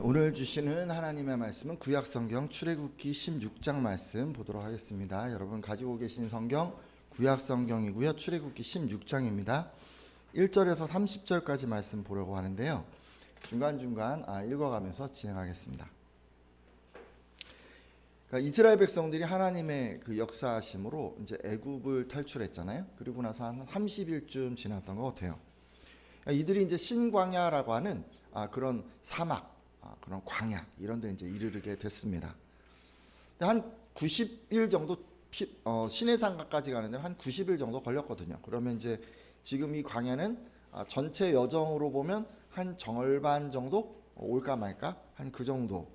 오늘 주시는 하나님의 말씀은 구약성경 출애굽기 16장 말씀 보도록 하겠습니다. 여러분 가지고 계신 성경 구약성경이고요. 출애굽기 16장입니다. 1절에서 30절까지 말씀 보려고 하는데요. 중간중간 읽어가면서 진행하겠습니다. 그러니까 이스라엘 백성들이 하나님의 그 역사하심으로 이제 애굽을 탈출했잖아요. 그리고 나서 한 30일쯤 지났던 것 같아요. 이들이 이제 신광야라고 하는 그런 사막, 그런 광야 이런 데 이제 이르게 됐습니다. 한 90일 정도 시내산까지 가는데 한 90일 정도 걸렸거든요. 그러면 이제 지금 이 광야는 전체 여정으로 보면 한 절반 정도 올까 말까 한 그 정도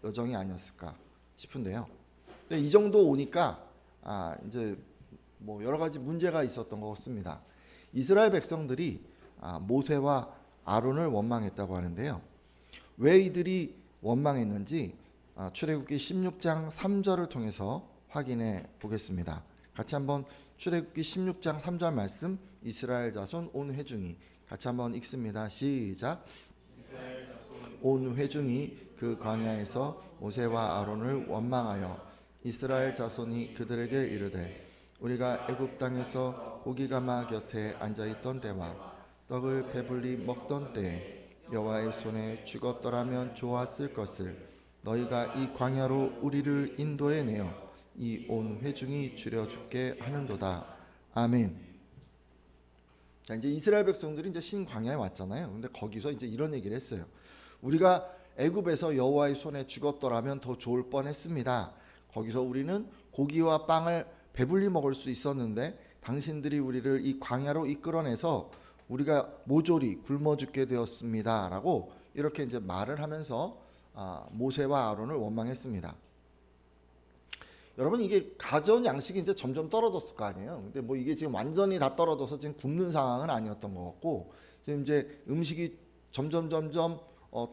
여정이 아니었을까 싶은데요. 근데 이 정도 오니까 이제 뭐 여러 가지 문제가 있었던 것 같습니다. 이스라엘 백성들이 모세와 아론을 원망했다고 하는데요. 왜 이들이 원망했는지 출애굽기 16장 3절을 통해서 확인해 보겠습니다. 같이 한번 출애굽기 16장 3절 말씀 이스라엘 자손 온 회중이 같이 한번 읽습니다. 시작. 온 회중이 그 광야에서 모세와 아론을 원망하여 이스라엘 자손이 그들에게 이르되 우리가 애굽 땅에서 고기가마 곁에 앉아있던 때와 떡을 배불리 먹던 때에 여호와의 손에 죽었더라면 좋았을 것을 너희가 이 광야로 우리를 인도해 내어 이 온 회중이 줄여 죽게 하는도다. 아멘. 자, 이제 이스라엘 백성들이 이제 신광야에 왔잖아요. 근데 거기서 이제 이런 얘기를 했어요. 우리가 애굽에서 여호와의 손에 죽었더라면 더 좋을 뻔했습니다. 거기서 우리는 고기와 빵을 배불리 먹을 수 있었는데 당신들이 우리를 이 광야로 이끌어내서 우리가 모조리 굶어 죽게 되었습니다라고 이렇게 이제 말을 하면서 모세와 아론을 원망했습니다. 여러분 이게 가전 양식이 이제 점점 떨어졌을 거 아니에요. 근데 뭐 이게 지금 완전히 다 떨어져서 지금 굶는 상황은 아니었던 것 같고 지금 이제 음식이 점점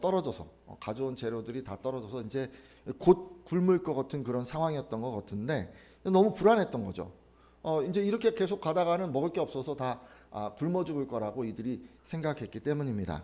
떨어져서 가져온 재료들이 다 떨어져서 이제 곧 굶을 것 같은 그런 상황이었던 것 같은데 너무 불안했던 거죠. 이제 이렇게 계속 가다가는 먹을 게 없어서 다 굶어 죽을 거라고 이들이 생각했기 때문입니다.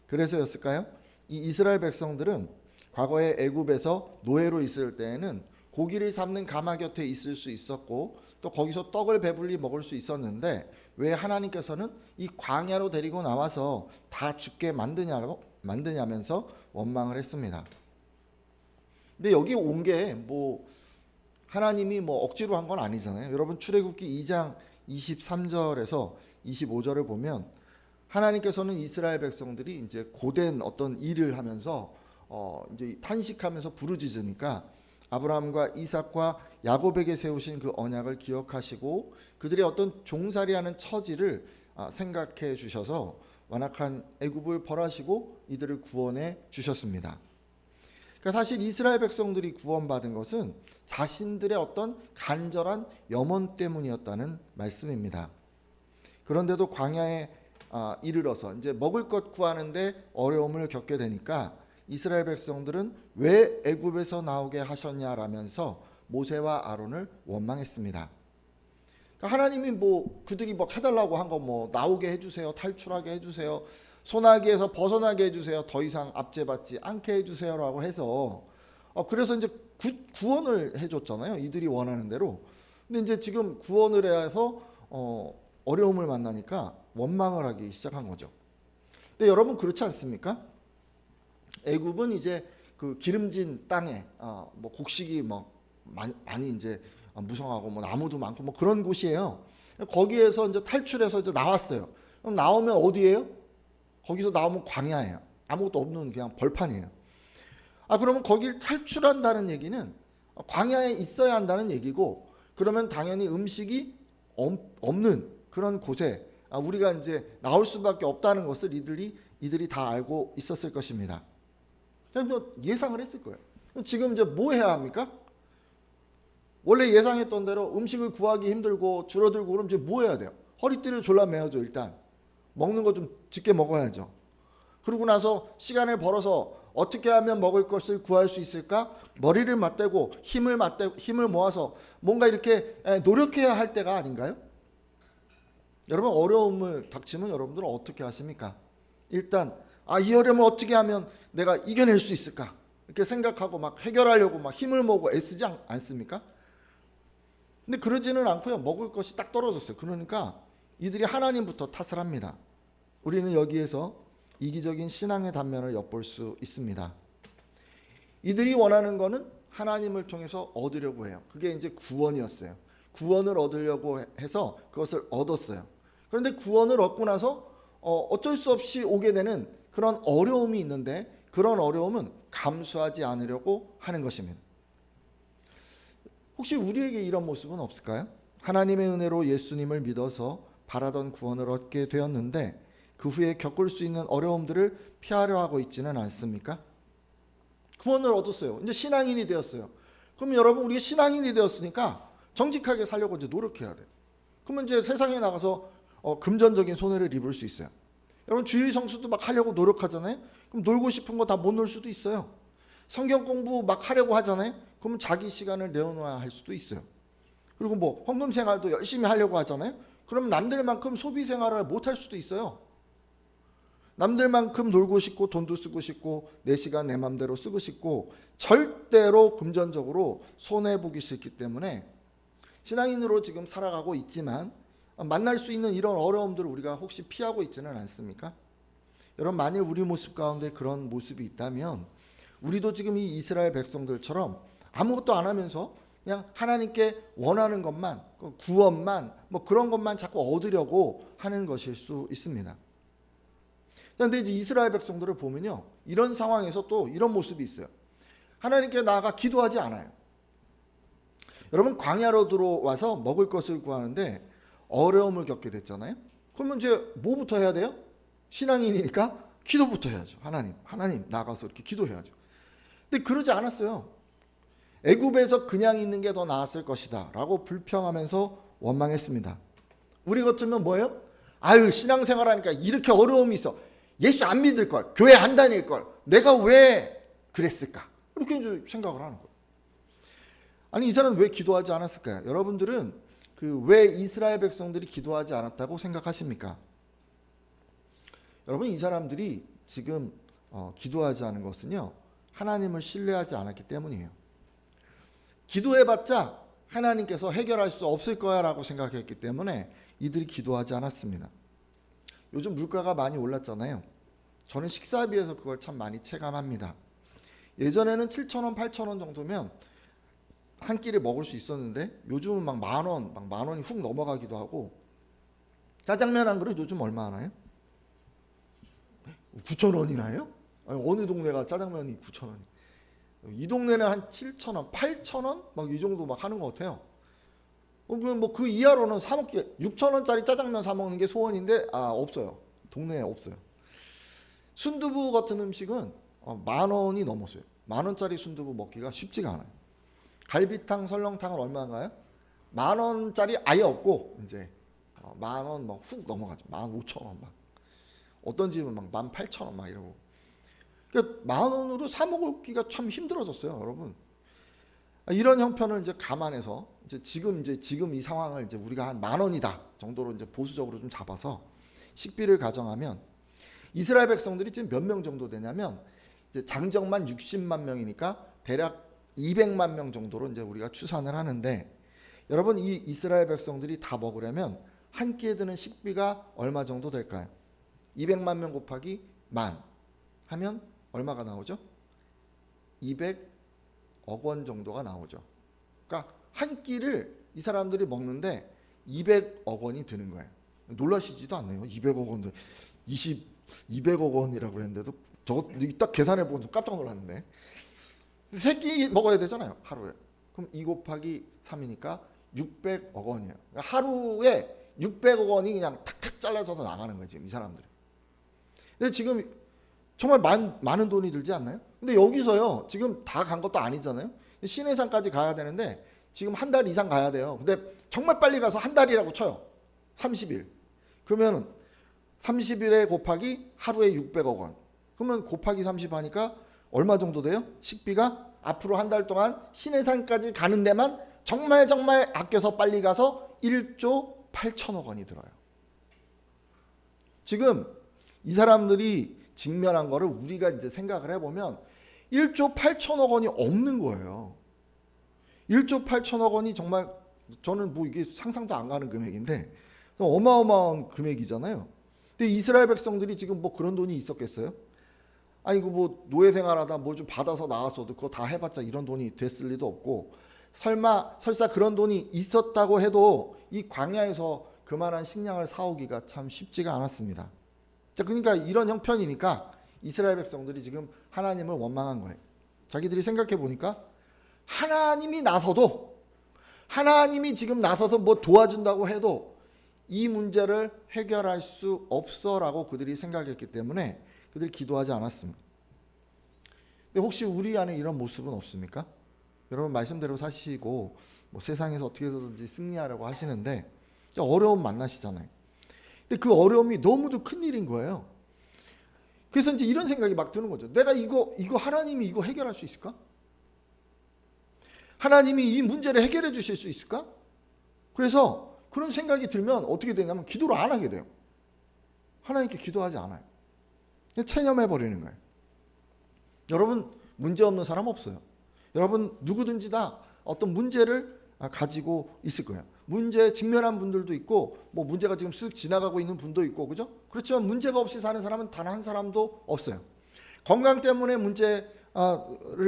그래서였을까요? 이 이스라엘 백성들은 과거에 애굽에서 노예로 있을 때에는 고기를 삶는 가마 곁에 있을 수 있었고 또 거기서 떡을 배불리 먹을 수 있었는데 왜 하나님께서는 이 광야로 데리고 나와서 다 죽게 만드냐면서 원망을 했습니다. 근데 여기 온 게 뭐 하나님이 뭐 억지로 한 건 아니잖아요. 여러분 출애굽기 2장 23절에서 25절을 보면 하나님께서는 이스라엘 백성들이 이제 고된 어떤 일을 하면서 이제 탄식하면서 부르짖으니까 아브라함과 이삭과 야곱에게 세우신 그 언약을 기억하시고 그들의 어떤 종살이하는 처지를 생각해 주셔서 완악한 애굽을 벌하시고 이들을 구원해 주셨습니다. 그러니까 사실 이스라엘 백성들이 구원받은 것은 자신들의 어떤 간절한 염원 때문이었다는 말씀입니다. 그런데도 광야에 이르러서 이제 먹을 것 구하는데 어려움을 겪게 되니까 이스라엘 백성들은 왜 애굽에서 나오게 하셨냐라면서 모세와 아론을 원망했습니다. 그러니까 하나님이 뭐 그들이 뭐 해달라고 한 거 뭐 나오게 해주세요, 탈출하게 해주세요, 소나기에서 벗어나게 해주세요, 더 이상 압제받지 않게 해주세요라고 해서 그래서 이제 구원을 해줬잖아요. 이들이 원하는 대로. 근데 이제 지금 구원을 해서 어려움을 만나니까 원망을 하기 시작한 거죠. 근데 여러분 그렇지 않습니까? 애굽은 이제 그 기름진 땅에 뭐 곡식이 뭐 많이 이제 무성하고 뭐 나무도 많고 뭐 그런 곳이에요. 거기에서 이제 탈출해서 이제 나왔어요. 그럼 나오면 어디예요? 거기서 나오면 광야예요. 아무것도 없는 그냥 벌판이에요. 그러면 거길 탈출한다는 얘기는 광야에 있어야 한다는 얘기고 그러면 당연히 음식이 없는 그런 곳에 우리가 이제 나올 수밖에 없다는 것을 이들이 다 알고 있었을 것입니다. 예상을 했을 거예요. 지금 이제 뭐 해야 합니까? 원래 예상했던 대로 음식을 구하기 힘들고 줄어들고 그럼 이제 뭐 해야 돼요? 허리띠를 졸라매야죠. 일단 먹는 거 좀 적게 먹어야죠. 그러고 나서 시간을 벌어서 어떻게 하면 먹을 것을 구할 수 있을까? 머리를 맞대고 힘을 모아서 뭔가 이렇게 노력해야 할 때가 아닌가요? 여러분 어려움을 닥치면 여러분들은 어떻게 하십니까? 일단 이 어려움을 어떻게 하면 내가 이겨낼 수 있을까? 이렇게 생각하고 막 해결하려고 막 힘을 모으고 애쓰지 않습니까? 근데 그러지는 않고요. 먹을 것이 딱 떨어졌어요. 그러니까 이들이 하나님부터 탓을 합니다. 우리는 여기에서 이기적인 신앙의 단면을 엿볼 수 있습니다. 이들이 원하는 거는 하나님을 통해서 얻으려고 해요. 그게 이제 구원이었어요. 구원을 얻으려고 해서 그것을 얻었어요. 그런데 구원을 얻고 나서 어쩔 수 없이 오게 되는 그런 어려움이 있는데, 그런 어려움은 감수하지 않으려고 하는 것입니다. 혹시 우리에게 이런 모습은 없을까요? 하나님의 은혜로 예수님을 믿어서 바라던 구원을 얻게 되었는데 그 후에 겪을 수 있는 어려움들을 피하려 하고 있지는 않습니까? 구원을 얻었어요. 이제 신앙인이 되었어요. 그럼 여러분, 우리가 신앙인이 되었으니까 정직하게 살려고 이제 노력해야 돼요. 그러면 이제 세상에 나가서 금전적인 손해를 입을 수 있어요. 여러분, 주일 성수도 막 하려고 노력하잖아요. 그럼 놀고 싶은 거 다 못 놀 수도 있어요. 성경 공부 막 하려고 하잖아요. 그러면 자기 시간을 내어놓아야 할 수도 있어요. 그리고 뭐 헌금 생활도 열심히 하려고 하잖아요. 그럼 남들만큼 소비 생활을 못 할 수도 있어요. 남들만큼 놀고 싶고 돈도 쓰고 싶고 내 시간 내 맘대로 쓰고 싶고 절대로 금전적으로 손해보기 싫기 때문에 신앙인으로 지금 살아가고 있지만 만날 수 있는 이런 어려움들을 우리가 혹시 피하고 있지는 않습니까? 여러분, 만일 우리 모습 가운데 그런 모습이 있다면 우리도 지금 이 이스라엘 백성들처럼 아무것도 안 하면서 그냥 하나님께 원하는 것만, 구원만, 뭐 그런 것만 자꾸 얻으려고 하는 것일 수 있습니다. 그런데 이제 이스라엘 백성들을 보면요, 이런 상황에서 또 이런 모습이 있어요. 하나님께 나아가 기도하지 않아요. 여러분, 광야로 들어와서 먹을 것을 구하는데 어려움을 겪게 됐잖아요. 그러면 이제 뭐부터 해야 돼요? 신앙인이니까 기도부터 해야죠. 하나님 나가서 이렇게 기도해야죠. 근데 그러지 않았어요. 애굽에서 그냥 있는 게 더 나았을 것이다 라고 불평하면서 원망했습니다. 우리 같으면 뭐예요? 신앙생활하니까 이렇게 어려움이 있어. 예수 안 믿을 걸, 교회 안 다닐 걸, 내가 왜 그랬을까? 이렇게 이제 생각을 하는 거예요. 아니, 이 사람은 왜 기도하지 않았을까요? 여러분들은 왜 이스라엘 백성들이 기도하지 않았다고 생각하십니까? 여러분, 이 사람들이 지금 기도하지 않은 것은요, 하나님을 신뢰하지 않았기 때문이에요. 기도해봤자 하나님께서 해결할 수 없을 거야 라고 생각했기 때문에 이들이 기도하지 않았습니다. 요즘 물가가 많이 올랐잖아요. 저는 식사비에서 그걸 참 많이 체감합니다. 예전에는 7,000원, 8,000원 정도면 한 끼를 먹을 수 있었는데 요즘은 막 만원, 막 만원이 훅 넘어가기도 하고, 짜장면 한 그릇 요즘 얼마 하나요? 9,000원이나 해요? 어느 동네가 짜장면이 9,000원이? 이 동네는 한 7,000원, 8,000원? 막 이 정도 막 하는 것 같아요. 그 이하로는 사 먹기, 6,000원짜리 짜장면 사 먹는 게 소원인데 없어요. 동네에 없어요. 순두부 같은 음식은 10,000원이 넘었어요. 10,000원짜리 순두부 먹기가 쉽지가 않아요. 갈비탕, 설렁탕은 얼마인가요? 10,000원짜리 아예 없고 이제 10,000원 막 훅 넘어가죠. 15,000원 막. 어떤 집은 막 18,000원 막 이러고. 그러니까 10,000원으로 사 먹기가 참 힘들어졌어요, 여러분. 이런 형편을 이제 감안해서 지금 이 상황을 이제 우리가 한 10,000원이다 정도로 이제 보수적으로 좀 잡아서 식비를 가정하면 이스라엘 백성들이 지금 몇 명 정도 되냐면 이제 장정만 60만 명이니까 대략 200만 명 정도로 이제 우리가 추산을 하는데, 여러분, 이 이스라엘 백성들이 다 먹으려면 한 끼에 드는 식비가 얼마 정도 될까요? 200만 명 곱하기 10,000 하면 얼마가 나오죠? 200억 원 정도가 나오죠. 그러니까 한 끼를 이 사람들이 먹는데 200억 원이 드는 거예요. 놀라시지도 않네요. 200억 원도 200억 원이라고 그랬는데도 저거 딱 계산해보고 좀 깜짝 놀랐는데, 세 끼 먹어야 되잖아요, 하루에. 그럼 2 곱하기 3이니까 600억 원이에요. 그러니까 하루에 600억 원이 그냥 탁탁 잘라져서 나가는 거예요, 지금 이 사람들이. 근데 지금 정말 많은 돈이 들지 않나요? 근데 여기서요, 지금 다 간 것도 아니잖아요. 시내산까지 가야 되는데 지금 한 달 이상 가야 돼요. 근데 정말 빨리 가서 한 달이라고 쳐요. 30일. 그러면 30일에 곱하기 하루에 600억 원. 그러면 곱하기 30 하니까 얼마 정도 돼요? 식비가 앞으로 한 달 동안 시내산까지 가는 데만 정말 아껴서 빨리 가서 1조 8천억 원이 들어요. 지금 이 사람들이 직면한 거를 우리가 이제 생각을 해보면 1조 8천억 원이 없는 거예요. 1조 8천억 원이 정말 저는 뭐 이게 상상도 안 가는 금액인데 어마어마한 금액이잖아요. 근데 이스라엘 백성들이 지금 뭐 그런 돈이 있었겠어요? 아니 뭐 노예 생활하다 뭐 좀 받아서 나왔어도 그거 다 해봤자 이런 돈이 됐을 리도 없고 설사 그런 돈이 있었다고 해도 이 광야에서 그만한 식량을 사오기가 참 쉽지가 않았습니다. 자, 그러니까 이런 형편이니까 이스라엘 백성들이 지금 하나님을 원망한 거예요. 자기들이 생각해 보니까 하나님이 나서도 하나님이 지금 나서서 뭐 도와준다고 해도 이 문제를 해결할 수 없어라고 그들이 생각했기 때문에 그들이 기도하지 않았습니다. 근데 혹시 우리 안에 이런 모습은 없습니까? 여러분 말씀대로 사시고 뭐 세상에서 어떻게든지 승리하려고 하시는데 어려움 만나시잖아요. 근데 그 어려움이 너무도 큰일인 거예요. 그래서 이제 이런 생각이 막 드는 거죠. 내가 이거 하나님이 이거 해결할 수 있을까? 하나님이 이 문제를 해결해 주실 수 있을까? 그래서 그런 생각이 들면 어떻게 되냐면 기도를 안 하게 돼요. 하나님께 기도하지 않아요. 그냥 체념해 버리는 거예요. 여러분 문제 없는 사람 없어요. 여러분 누구든지 다 어떤 문제를 가지고 있을 거예요. 문제에 직면한 분들도 있고 뭐 문제가 지금 쓱 지나가고 있는 분도 있고 그죠? 그렇지만 문제가 없이 사는 사람은 단 한 사람도 없어요. 건강 때문에 문제를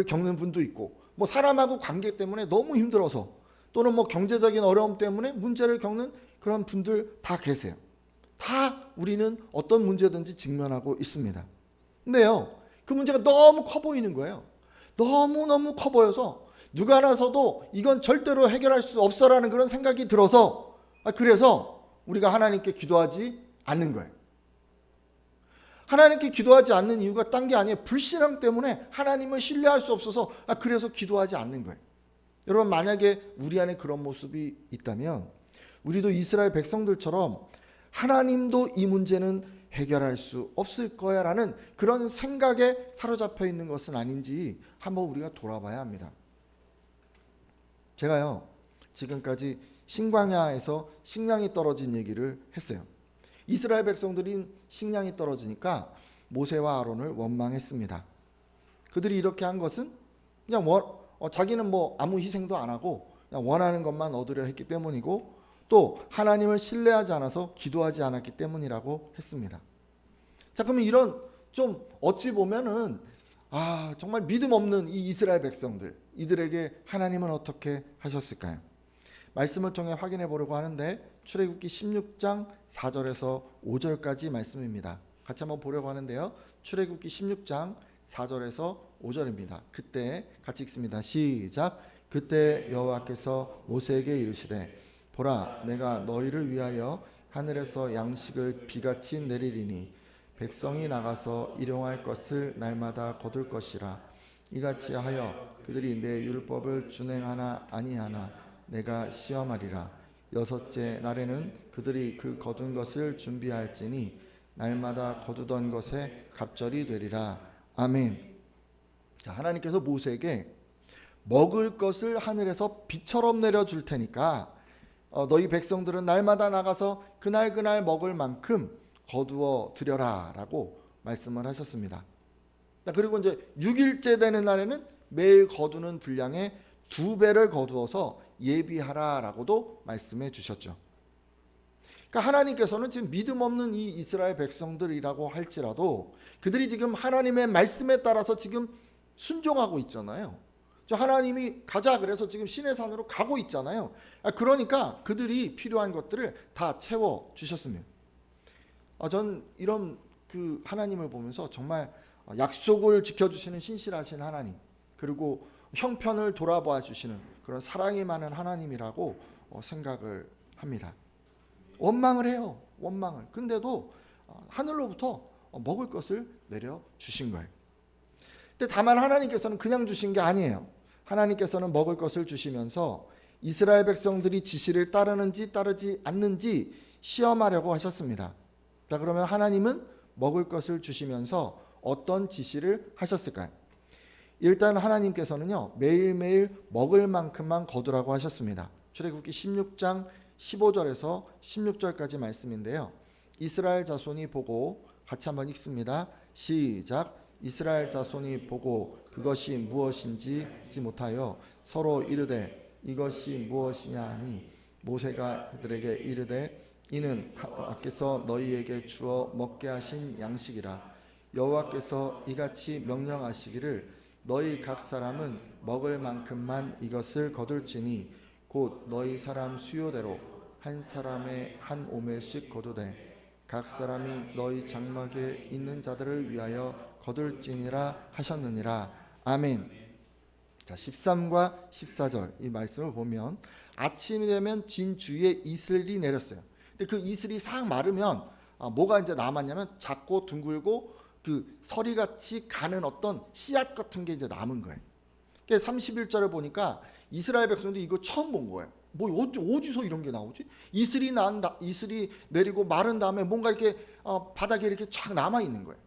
겪는 분도 있고 뭐 사람하고 관계 때문에 너무 힘들어서 또는 뭐 경제적인 어려움 때문에 문제를 겪는 그런 분들 다 계세요. 다 우리는 어떤 문제든지 직면하고 있습니다. 근데요, 그 문제가 너무 커 보이는 거예요. 너무너무 커 보여서 누가 나서도 이건 절대로 해결할 수 없어라는 그런 생각이 들어서 그래서 우리가 하나님께 기도하지 않는 거예요. 하나님께 기도하지 않는 이유가 딴 게 아니에요. 불신앙 때문에 하나님을 신뢰할 수 없어서 그래서 기도하지 않는 거예요. 여러분 만약에 우리 안에 그런 모습이 있다면 우리도 이스라엘 백성들처럼 하나님도 이 문제는 해결할 수 없을 거야 라는 그런 생각에 사로잡혀 있는 것은 아닌지 한번 우리가 돌아봐야 합니다. 제가요 지금까지 신광야에서 식량이 떨어진 얘기를 했어요. 이스라엘 백성들이 식량이 떨어지니까 모세와 아론을 원망했습니다. 그들이 이렇게 한 것은 그냥 자기는 뭐 아무 희생도 안 하고 그냥 원하는 것만 얻으려 했기 때문이고 또 하나님을 신뢰하지 않아서 기도하지 않았기 때문이라고 했습니다. 자, 그러면 이런 좀 어찌 보면은 정말 믿음 없는 이 이스라엘 백성들 이들에게 하나님은 어떻게 하셨을까요? 말씀을 통해 확인해 보려고 하는데 출애굽기 16장 4절에서 5절까지 말씀입니다. 같이 한번 보려고 하는데요. 출애굽기 16장 4절에서 5절입니다. 그때 같이 읽습니다. 시작. 그때 여호와께서 모세에게 이르시되 보라 내가 너희를 위하여 하늘에서 양식을 비같이 내리리니 백성이 나가서 일용할 것을 날마다 거둘 것이라. 이같이 하여 그들이 내 율법을 준행하나 아니하나 내가 시험하리라. 여섯째 날에는 그들이 그 거둔 것을 준비할지니 날마다 거두던 것에 갑절이 되리라. 아멘. 자, 하나님께서 모세에게 먹을 것을 하늘에서 비처럼 내려줄 테니까 너희 백성들은 날마다 나가서 그날 먹을 만큼 거두어 드려라 라고 말씀을 하셨습니다. 그리고 이제 6일째 되는 날에는 매일 거두는 분량의 2배를 거두어서 예비하라 라고도 말씀해 주셨죠. 그러니까 하나님께서는 지금 믿음 없는 이 이스라엘 백성들이라고 할지라도 그들이 지금 하나님의 말씀에 따라서 지금 순종하고 있잖아요. 하나님이 가자 그래서 지금 시내산으로 가고 있잖아요. 그러니까 그들이 필요한 것들을 다 채워 주셨습니다. 전 이런 그 하나님을 보면서 정말 약속을 지켜주시는 신실하신 하나님 그리고 형편을 돌아봐 주시는 그런 사랑이 많은 하나님이라고 생각을 합니다. 원망을 해요. 원망을. 근데도 하늘로부터 먹을 것을 내려주신 거예요. 근데 다만 하나님께서는 그냥 주신 게 아니에요. 하나님께서는 먹을 것을 주시면서 이스라엘 백성들이 지시를 따르는지 따르지 않는지 시험하려고 하셨습니다. 자, 그러면 하나님은 먹을 것을 주시면서 어떤 지시를 하셨을까요? 일단 하나님께서는요 매일매일 먹을 만큼만 거두라고 하셨습니다. 출애굽기 16장 15절에서 16절까지 말씀인데요. 이스라엘 자손이 보고 같이 한번 읽습니다. 시작. 이스라엘 자손이 보고 그것이 무엇인지 알지 못하여 서로 이르되 이것이 무엇이냐 하니 모세가 그들에게 이르되 이는 여호와께서 너희에게 주어 먹게 하신 양식이라. 여호와께서 이같이 명령하시기를 너희 각 사람은 먹을 만큼만 이것을 거둘지니 곧 너희 사람 수요대로 한 사람의 한 오멜씩 거두되 각 사람이 너희 장막에 있는 자들을 위하여 거둘지니라 하셨느니라. 아멘. 자, 13과 14절 이 말씀을 보면 아침이 되면 진주에 이슬이 내렸어요. 근데 그 이슬이 싹 마르면 뭐가 이제 남았냐면 작고 둥글고 그 서리같이 가는 어떤 씨앗 같은 게 이제 남은 거예요. 그러니까 31절을 보니까 이스라엘 백성들이 이거 처음 본 거예요. 뭐 어디서 이런 게 나오지? 이슬이 내리고 마른 다음에 뭔가 이렇게 바닥에 이렇게 쫙 남아 있는 거예요.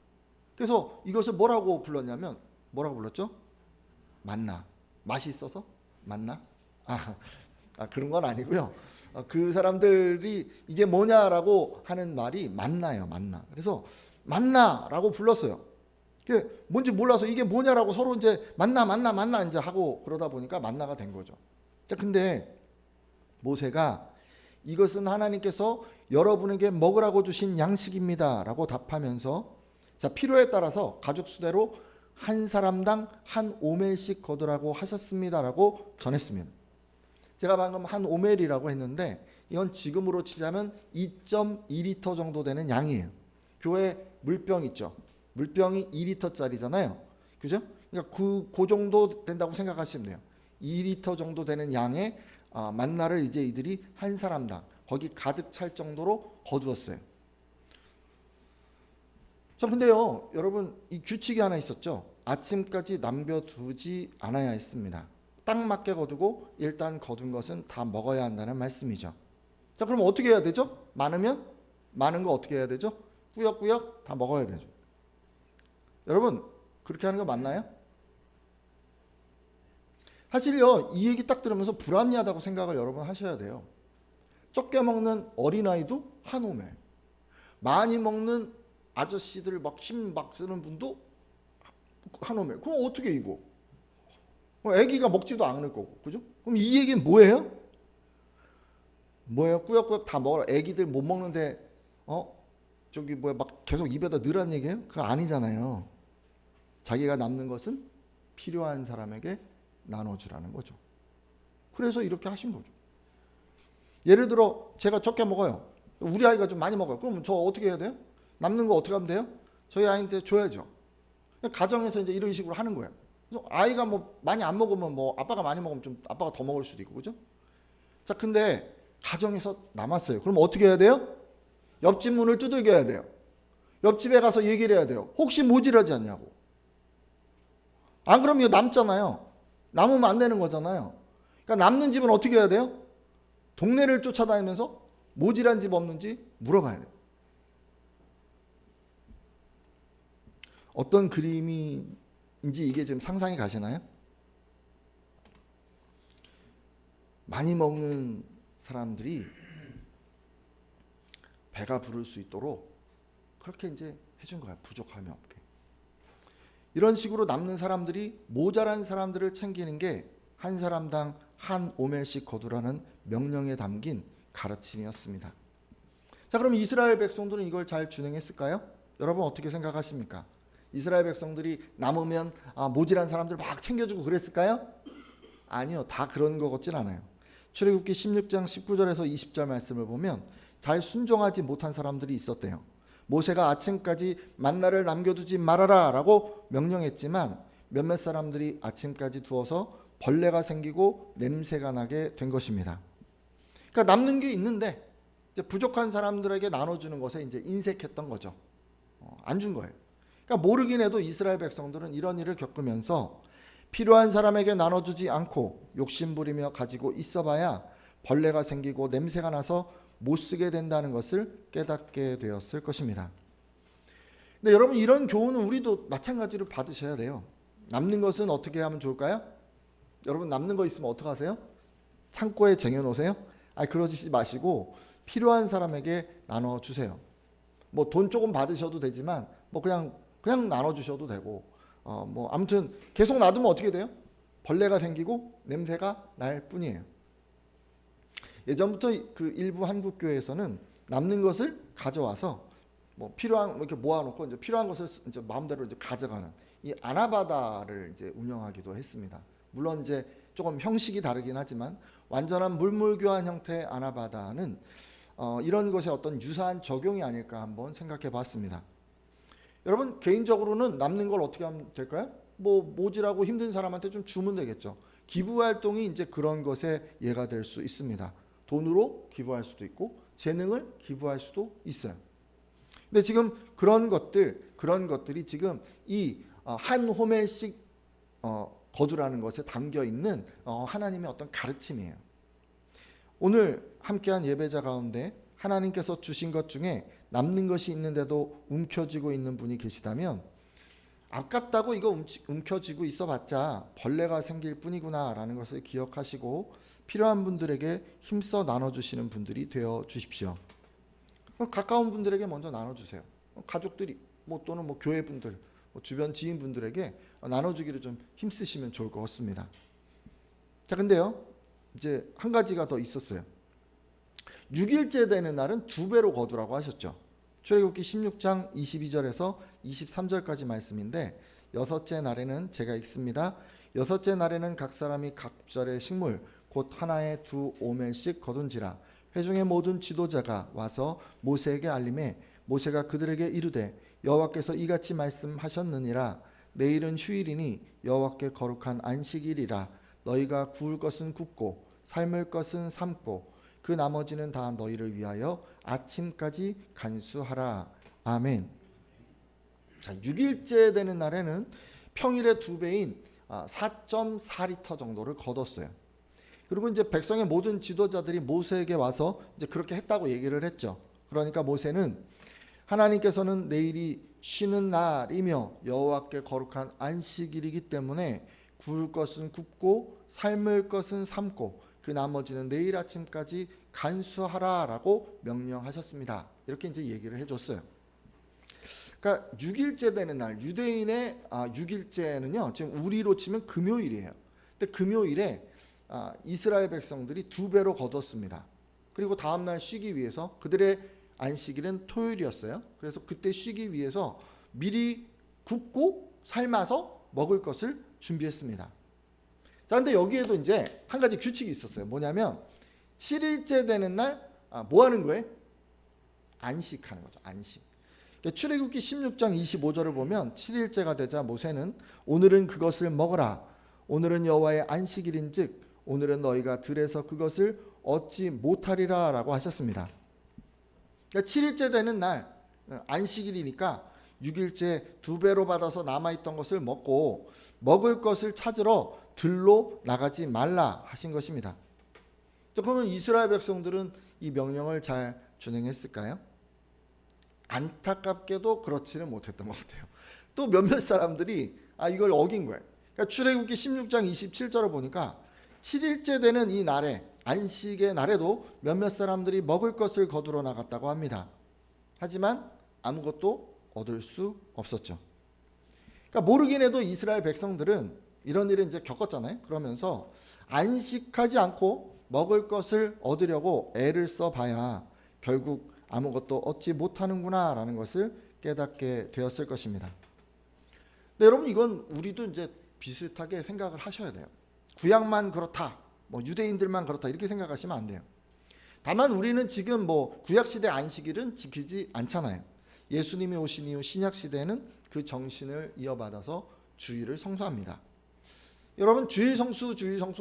그래서 이것을 뭐라고 불렀냐면 뭐라고 불렀죠? 만나. 맛이 있어서 만나? 그런 건 아니고요. 그 사람들이 이게 뭐냐라고 하는 말이 만나예요. 만나. 그래서 만나라고 불렀어요. 그게 뭔지 몰라서 이게 뭐냐라고 서로 이제 만나 이제 하고 그러다 보니까 만나가 된 거죠. 자, 근데 모세가 이것은 하나님께서 여러분에게 먹으라고 주신 양식입니다라고 답하면서 자, 필요에 따라서 가족 수대로 한 사람당 한 오멜씩 거두라고 하셨습니다라고 전했습니다. 제가 방금 한 오멜이라고 했는데 이건 지금으로 치자면 2.2리터 정도 되는 양이에요. 교회 물병 있죠. 물병이 2리터짜리잖아요. 그죠? 그러니까 그 정도 된다고 생각하시면 돼요. 2리터 정도 되는 양의 만나를 이제 이들이 한 사람당 거기 가득 찰 정도로 거두었어요. 자, 근데요, 여러분 이 규칙이 하나 있었죠. 아침까지 남겨두지 않아야 했습니다. 딱 맞게 거두고 일단 거둔 것은 다 먹어야 한다는 말씀이죠. 자, 그럼 어떻게 해야 되죠? 많으면 많은 거 어떻게 해야 되죠? 꾸역꾸역 다 먹어야 되죠. 여러분 그렇게 하는 거 맞나요? 사실요 이 얘기 딱 들으면서 불합리하다고 생각을 여러분 하셔야 돼요. 적게 먹는 어린아이도 한 오멜, 많이 먹는 아저씨들 막 힘 막 쓰는 분도 한 오멜. 그럼 어떻게 이거? 애기가 먹지도 않을 거고, 그죠? 그럼 이 얘기는 뭐예요? 뭐예요? 꾸역꾸역 다 먹어라. 애기들 못 먹는데 저기 막 계속 입에다 넣으란 얘기예요? 그거 아니잖아요. 자기가 남는 것은 필요한 사람에게 나눠주라는 거죠. 그래서 이렇게 하신 거죠. 예를 들어 제가 적게 먹어요. 우리 아이가 좀 많이 먹어요. 그럼 저 어떻게 해야 돼요? 남는 거 어떻게 하면 돼요? 저희 아이한테 줘야죠. 가정에서 이제 이런 식으로 하는 거예요. 그래서 아이가 뭐 많이 안 먹으면 뭐 아빠가 많이 먹으면 좀 아빠가 더 먹을 수도 있고, 그죠? 자, 근데 가정에서 남았어요. 그럼 어떻게 해야 돼요? 옆집 문을 두들겨야 돼요. 옆집에 가서 얘기를 해야 돼요. 혹시 모자라지 않냐고. 안 그러면 이거 남잖아요. 남으면 안 되는 거잖아요. 그러니까 남는 집은 어떻게 해야 돼요? 동네를 쫓아다니면서 모질한 집 없는지 물어봐야 돼요. 어떤 그림인지 이게 지금 상상이 가시나요? 많이 먹는 사람들이 배가 부를 수 있도록 그렇게 이제 해준 거야. 부족함이 없게. 이런 식으로 남는 사람들이 모자란 사람들을 챙기는 게 한 사람당 한 오멜씩 거두라는 명령에 담긴 가르침이었습니다. 자, 그럼 이스라엘 백성들은 이걸 잘 준행했을까요? 여러분 어떻게 생각하십니까? 이스라엘 백성들이 남으면 모질한 사람들 막 챙겨주고 그랬을까요? 아니요. 다 그런 것 같진 않아요. 출애굽기 16장 19절에서 20절 말씀을 보면 잘 순종하지 못한 사람들이 있었대요. 모세가 아침까지 만나를 남겨두지 말아라 라고 명령했지만 몇몇 사람들이 아침까지 두어서 벌레가 생기고 냄새가 나게 된 것입니다. 그러니까 남는 게 있는데 이제 부족한 사람들에게 나눠주는 것에 이제 인색했던 거죠. 안 준 거예요. 그러니까 모르긴 해도 이스라엘 백성들은 이런 일을 겪으면서 필요한 사람에게 나눠주지 않고 욕심부리며 가지고 있어봐야 벌레가 생기고 냄새가 나서 못 쓰게 된다는 것을 깨닫게 되었을 것입니다. 근데 여러분 이런 교훈은 우리도 마찬가지로 받으셔야 돼요. 남는 것은 어떻게 하면 좋을까요? 여러분 남는 거 있으면 어떻게 하세요? 창고에 쟁여놓으세요? 그러지 마시고 필요한 사람에게 나눠주세요. 뭐 돈 조금 받으셔도 되지만 뭐 그냥 나눠주셔도 되고 뭐 아무튼 계속 놔두면 어떻게 돼요? 벌레가 생기고 냄새가 날 뿐이에요. 예전부터 그 일부 한국 교회에서는 남는 것을 가져와서 뭐 필요한 이렇게 모아놓고 이제 필요한 것을 이제 마음대로 이제 가져가는 이 아나바다를 이제 운영하기도 했습니다. 물론 이제 조금 형식이 다르긴 하지만 완전한 물물교환 형태의 아나바다는 이런 것의 어떤 유사한 적용이 아닐까 한번 생각해 봤습니다. 여러분 개인적으로는 남는 걸 어떻게 하면 될까요? 뭐 모질하고 힘든 사람한테 좀 주면 되겠죠. 기부 활동이 이제 그런 것에 예가 될 수 있습니다. 돈으로 기부할 수도 있고 재능을 기부할 수도 있어요. 근데 지금 그런 것들이 지금 이 한 호멜씩 거두라는 것에 담겨 있는 하나님의 어떤 가르침이에요. 오늘 함께한 예배자 가운데 하나님께서 주신 것 중에 남는 것이 있는데도 움켜쥐고 있는 분이 계시다면 아깝다고 이거 움켜쥐고 있어봤자 벌레가 생길 뿐이구나라는 것을 기억하시고 필요한 분들에게 힘써 나눠주시는 분들이 되어 주십시오. 가까운 분들에게 먼저 나눠주세요. 가족들이 또는 교회 분들, 주변 지인 분들에게 나눠주기를 좀 힘쓰시면 좋을 것 같습니다. 자, 근데요, 이제 한 가지가 더 있었어요. 6일째 되는 날은 2배로 거두라고 하셨죠. 출애굽기 16장 22절에서 23절까지 말씀인데 여섯째 날에는 제가 읽습니다. 여섯째 날에는 각 사람이 각절의 식물 곧 하나에 2 오멜씩 거둔지라. 회중의 모든 지도자가 와서 모세에게 알림해 모세가 그들에게 이르되 여호와께서 이같이 말씀하셨느니라. 내일은 휴일이니 여호와께 거룩한 안식일이라. 너희가 구울 것은 굽고 삶을 것은 삶고 그 나머지는 다 너희를 위하여 아침까지 간수하라. 아멘. 자, 6일째 되는 날에는 평일의 2배인 4.4리터 정도를 거뒀어요. 그리고 이제 백성의 모든 지도자들이 모세에게 와서 이제 그렇게 했다고 얘기를 했죠. 그러니까 모세는 하나님께서는 내일이 쉬는 날이며 여호와께 거룩한 안식일이기 때문에 구울 것은 굽고 삶을 것은 삶고 그 나머지는 내일 아침까지 간수하라라고 명령하셨습니다. 이렇게 이제 얘기를 해줬어요. 그러니까 6일째 되는 날, 유대인의 6일째는요, 지금 우리로 치면 금요일이에요. 근데 금요일에 이스라엘 백성들이 2배로 거뒀습니다. 그리고 다음 날 쉬기 위해서 그들의 안식일은 토요일이었어요. 그래서 그때 쉬기 위해서 미리 굽고 삶아서 먹을 것을 준비했습니다. 자, 근데 여기에도 이제 한 가지 규칙이 있었어요. 뭐냐면 7일째 되는 날 뭐 하는 거예요? 안식하는 거죠. 안식. 출애굽기 16장 25절을 보면 7일째가 되자 모세는 오늘은 그것을 먹어라. 오늘은 여호와의 안식일인즉 오늘은 너희가 들에서 그것을 얻지 못하리라 라고 하셨습니다. 그러니까 7일째 되는 날 안식일이니까 6일째 2배로 받아서 남아있던 것을 먹고 먹을 것을 찾으러 들로 나가지 말라 하신 것입니다. 그러면 이스라엘 백성들은 이 명령을 잘 준행했을까요? 안타깝게도 그렇지는 못했던 것 같아요. 또 몇몇 사람들이 이걸 어긴 거예요. 그러니까 출애굽기 16장 27절을 보니까 7일째 되는 이 날에 안식의 날에도 몇몇 사람들이 먹을 것을 거두러 나갔다고 합니다. 하지만 아무것도 얻을 수 없었죠. 그러니까 모르긴 해도 이스라엘 백성들은 이런 일을 이제 겪었잖아요. 그러면서 안식하지 않고 먹을 것을 얻으려고 애를 써봐야 결국 아무것도 얻지 못하는구나 라는 것을 깨닫게 되었을 것입니다. 근데 여러분 이건 우리도 이제 비슷하게 생각을 하셔야 돼요. 구약만 그렇다, 유대인들만 그렇다 이렇게 생각하시면 안 돼요. 다만 우리는 지금 구약시대 안식일은 지키지 않잖아요. 예수님이 오신 이후 신약시대는 그 정신을 이어받아서 주일을 성수합니다. 여러분 주일 성수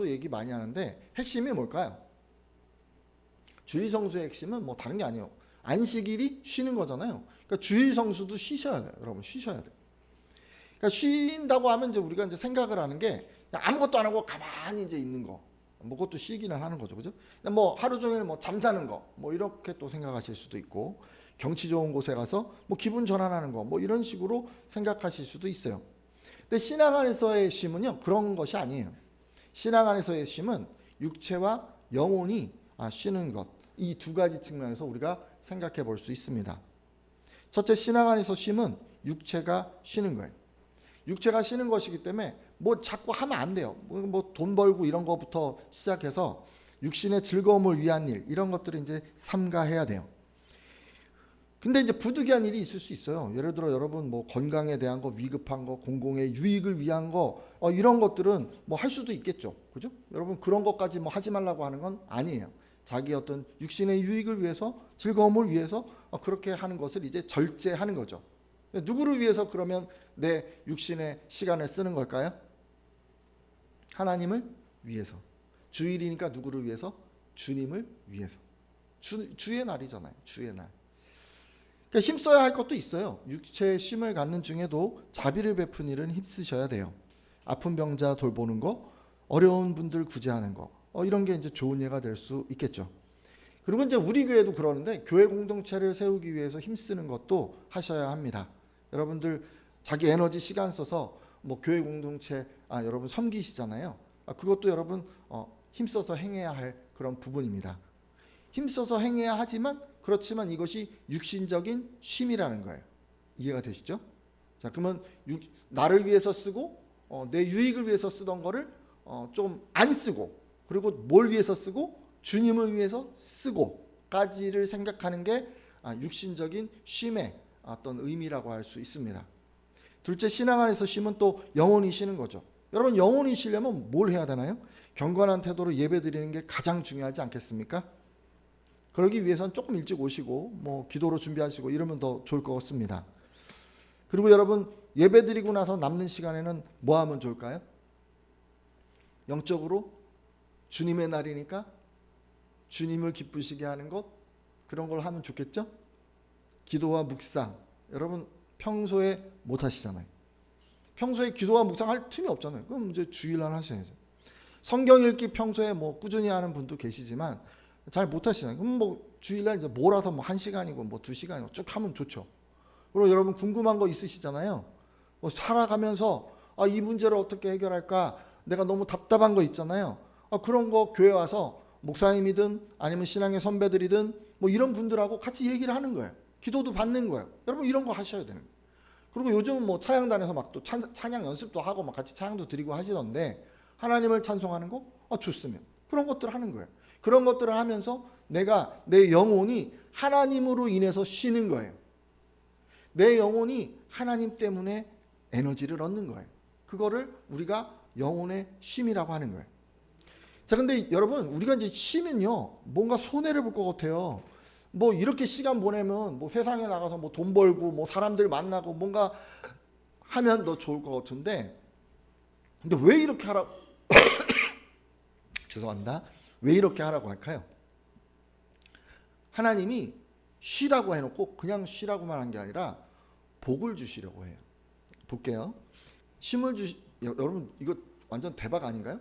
얘기 많이 하는데 핵심이 뭘까요? 주일 성수의 핵심은 다른 게 아니에요. 안식일이 쉬는 거잖아요. 그러니까 주일 성수도 쉬셔야 돼요. 여러분 쉬셔야 돼요. 그러니까 쉰다고 하면 이제 우리가 이제 생각을 하는 게 아무것도 안 하고 가만히 이제 있는 거. 그것도 쉬기는 하는 거죠. 그죠? 하루 종일 잠자는 거. 이렇게 또 생각하실 수도 있고 경치 좋은 곳에 가서 기분 전환하는 거. 이런 식으로 생각하실 수도 있어요. 근데 신앙 안에서의 쉼은요. 그런 것이 아니에요. 신앙 안에서의 쉼은 육체와 영혼이 쉬는 것. 이 두 가지 측면에서 우리가 생각해 볼 수 있습니다. 첫째, 신앙 안에서 쉼은 육체가 쉬는 거예요. 육체가 쉬는 것이기 때문에 뭐 자꾸 하면 안 돼요. 뭐 돈 벌고 이런 거부터 시작해서 육신의 즐거움을 위한 일, 이런 것들을 이제 삼가해야 돼요. 근데 이제 부득이한 일이 있을 수 있어요. 예를 들어 여러분 뭐 건강에 대한 거, 위급한 거, 공공의 유익을 위한 거, 이런 것들은 뭐 할 수도 있겠죠. 그죠? 여러분 그런 것까지 뭐 하지 말라고 하는 건 아니에요. 자기 어떤 육신의 유익을 위해서, 즐거움을 위해서 그렇게 하는 것을 이제 절제하는 거죠. 누구를 위해서 그러면 내 육신의 시간을 쓰는 걸까요? 하나님을 위해서. 주일이니까 누구를 위해서? 주님을 위해서. 주의 날이잖아요. 주의 날. 그러니까 힘써야 할 것도 있어요. 육체의 쉼을 갖는 중에도 자비를 베푼 일은 힘쓰셔야 돼요. 아픈 병자 돌보는 거, 어려운 분들 구제하는 거, 이런 게 이제 좋은 예가 될 수 있겠죠. 그리고 이제 우리 교회도 그러는데, 교회 공동체를 세우기 위해서 힘쓰는 것도 하셔야 합니다. 여러분들 자기 에너지 시간 써서 뭐 교회 공동체 여러분 섬기시잖아요. 그것도 여러분 힘써서 행해야 할 그런 부분입니다. 힘써서 행해야 하지만, 그렇지만 이것이 육신적인 쉼이라는 거예요. 이해가 되시죠? 자, 그러면 나를 위해서 쓰고 내 유익을 위해서 쓰던 거를 좀 안 쓰고, 그리고 뭘 위해서 쓰고? 주님을 위해서 쓰고까지를 생각하는 게 육신적인 쉼의 어떤 의미라고 할 수 있습니다. 둘째, 신앙 안에서 쉼은 또 영혼이 쉬는 거죠. 여러분 영혼이 쉬려면 뭘 해야 되나요? 경건한 태도로 예배드리는 게 가장 중요하지 않겠습니까? 그러기 위해서는 조금 일찍 오시고 뭐 기도로 준비하시고 이러면 더 좋을 것 같습니다. 그리고 여러분 예배드리고 나서 남는 시간에는 뭐 하면 좋을까요? 영적으로 주님의 날이니까 주님을 기쁘시게 하는 것, 그런 걸 하면 좋겠죠? 기도와 묵상, 여러분 평소에 못 하시잖아요. 평소에 기도와 묵상 할 틈이 없잖아요. 그럼 이제 주일날 하셔야죠. 성경 읽기 평소에 뭐 꾸준히 하는 분도 계시지만 잘 못 하시잖아요. 그럼 뭐 주일날 이제 몰아서 뭐 1시간이고 뭐 2시간이고 쭉 하면 좋죠. 그리고 여러분 궁금한 거 있으시잖아요. 뭐 살아가면서 이 문제를 어떻게 해결할까? 내가 너무 답답한 거 있잖아요. 그런 거 교회 와서 목사님이든 아니면 신앙의 선배들이든 뭐 이런 분들하고 같이 얘기를 하는 거예요. 기도도 받는 거예요. 여러분 이런 거 하셔야 되는 거예요. 그리고 요즘은 뭐 찬양단에서 막 또 찬양 연습도 하고 막 같이 찬양도 드리고 하시던데, 하나님을 찬송하는 거 좋으면 그런 것들을 하는 거예요. 그런 것들을 하면서 내 영혼이 하나님으로 인해서 쉬는 거예요. 내 영혼이 하나님 때문에 에너지를 얻는 거예요. 그거를 우리가 영혼의 쉼이라고 하는 거예요. 자, 근데 여러분 우리가 이제 쉬면요 뭔가 손해를 볼 것 같아요. 뭐 이렇게 시간 보내면 뭐 세상에 나가서 뭐 돈 벌고 뭐 사람들 만나고 뭔가 하면 더 좋을 것 같은데, 근데 왜 이렇게 하라 죄송합니다. 왜 이렇게 하라고 할까요? 하나님이 쉬라고 해놓고 그냥 쉬라고만 한 게 아니라 복을 주시려고 해요. 볼게요. 여러분 이거 완전 대박 아닌가요?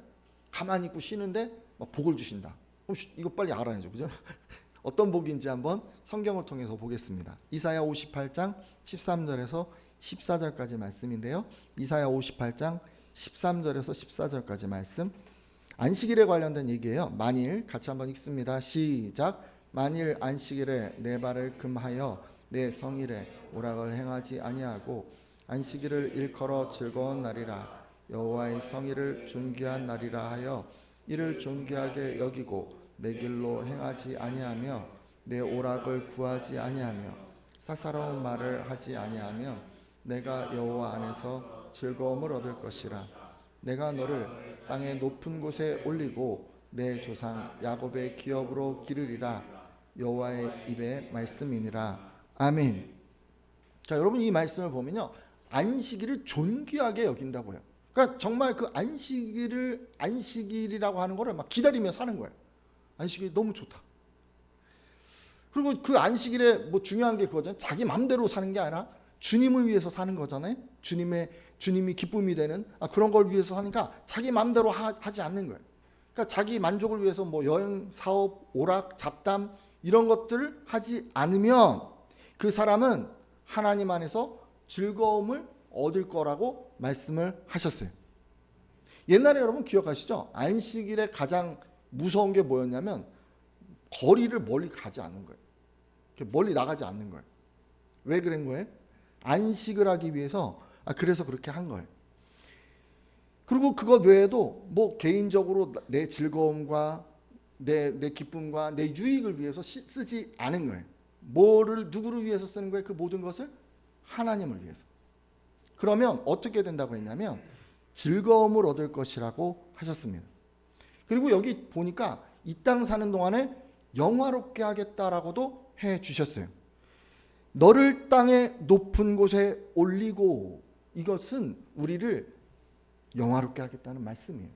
가만히 있고 쉬는데 막 복을 주신다. 이거 빨리 알아야죠. 그죠? 어떤 복인지 한번 성경을 통해서 보겠습니다. 이사야 58장 13절에서 14절까지 말씀인데요. 이사야 58장 13절에서 14절까지 말씀. 안식일에 관련된 얘기예요. 만일, 같이 한번 읽습니다. 시작. 만일 안식일에 내 발을 금하여 내 성일에 오락을 행하지 아니하고 안식일을 일컬어 즐거운 날이라 여호와의 성일을 존귀한 날이라 하여 이를 존귀하게 여기고 내 길로 행하지 아니하며 내 오락을 구하지 아니하며 사사로운 말을 하지 아니하며 내가 여호와 안에서 즐거움을 얻을 것이라. 내가 너를 땅의 높은 곳에 올리고 내 조상 야곱의 기업으로 기르리라. 여호와의 입의 말씀이니라. 아멘. 자, 여러분 이 말씀을 보면요 안식일을 존귀하게 여긴다고요. 그러니까 정말 그 안식일이라고 하는 거를 막 기다리며 사는 거예요. 안식일이 너무 좋다. 그리고 그 안식일에 뭐 중요한 게 그거잖아요. 자기 마음대로 사는 게 아니라 주님을 위해서 사는 거잖아요. 주님이 기쁨이 되는 그런 걸 위해서 사니까 자기 마음대로 하지 않는 거예요. 그러니까 자기 만족을 위해서 뭐 여행, 사업, 오락, 잡담 이런 것들을 하지 않으면 그 사람은 하나님 안에서 즐거움을 얻을 거라고 말씀을 하셨어요. 옛날에 여러분 기억하시죠? 안식일에 가장 무서운 게 뭐였냐면 거리를 멀리 가지 않는 거예요. 멀리 나가지 않는 거예요. 왜 그런 거예요? 안식을 하기 위해서 그래서 그렇게 한 거예요. 그리고 그것 외에도 뭐 개인적으로 내 즐거움과 내 기쁨과 내 유익을 위해서 쓰지 않은 거예요. 누구를 위해서 쓰는 거예요? 그 모든 것을 하나님을 위해서. 그러면 어떻게 된다고 했냐면 즐거움을 얻을 것이라고 하셨습니다. 그리고 여기 보니까 이 땅 사는 동안에 영화롭게 하겠다라고도 해 주셨어요. 너를 땅의 높은 곳에 올리고, 이것은 우리를 영화롭게 하겠다는 말씀이에요.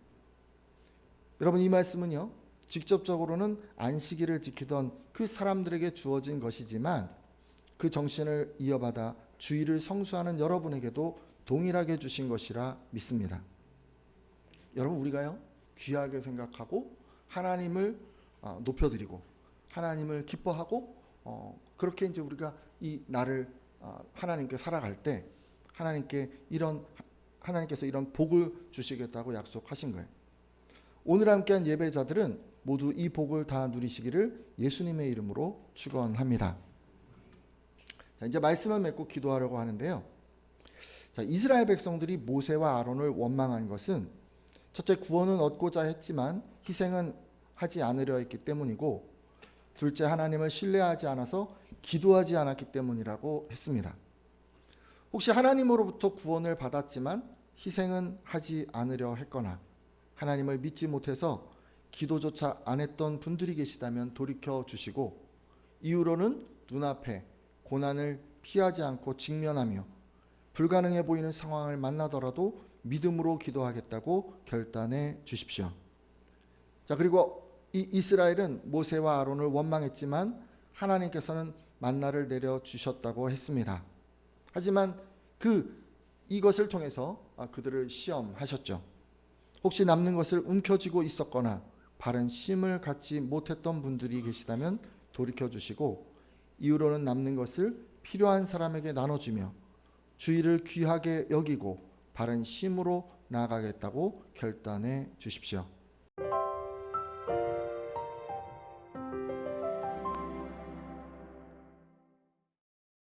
여러분, 이 말씀은요, 직접적으로는 안식일을 지키던 그 사람들에게 주어진 것이지만 그 정신을 이어받아 주일을 성수하는 여러분에게도 동일하게 주신 것이라 믿습니다. 여러분, 우리가요, 귀하게 생각하고 하나님을 높여드리고 하나님을 기뻐하고 그렇게 이제 우리가 이 날을 하나님께 살아갈 때 하나님께서 이런 복을 주시겠다고 약속하신 거예요. 오늘 함께한 예배자들은 모두 이 복을 다 누리시기를 예수님의 이름으로 축원합니다. 자, 이제 말씀을 맺고 기도하려고 하는데요. 자, 이스라엘 백성들이 모세와 아론을 원망한 것은 첫째, 구원은 얻고자 했지만 희생은 하지 않으려 했기 때문이고, 둘째, 하나님을 신뢰하지 않아서 기도하지 않았기 때문이라고 했습니다. 혹시 하나님으로부터 구원을 받았지만 희생은 하지 않으려 했거나 하나님을 믿지 못해서 기도조차 안 했던 분들이 계시다면 돌이켜 주시고, 이후로는 눈앞에 고난을 피하지 않고 직면하며 불가능해 보이는 상황을 만나더라도 믿음으로 기도하겠다고 결단해 주십시오. 자, 그리고 이 이스라엘은 모세와 아론을 원망했지만 하나님께서는 만나를 내려 주셨다고 했습니다. 하지만 이것을 통해서 그들을 시험하셨죠. 혹시 남는 것을 움켜쥐고 있었거나 바른 심을 갖지 못했던 분들이 계시다면 돌이켜 주시고, 이후로는 남는 것을 필요한 사람에게 나눠주며 주의를 귀하게 여기고 바른 심으로 나아가겠다고 결단해 주십시오.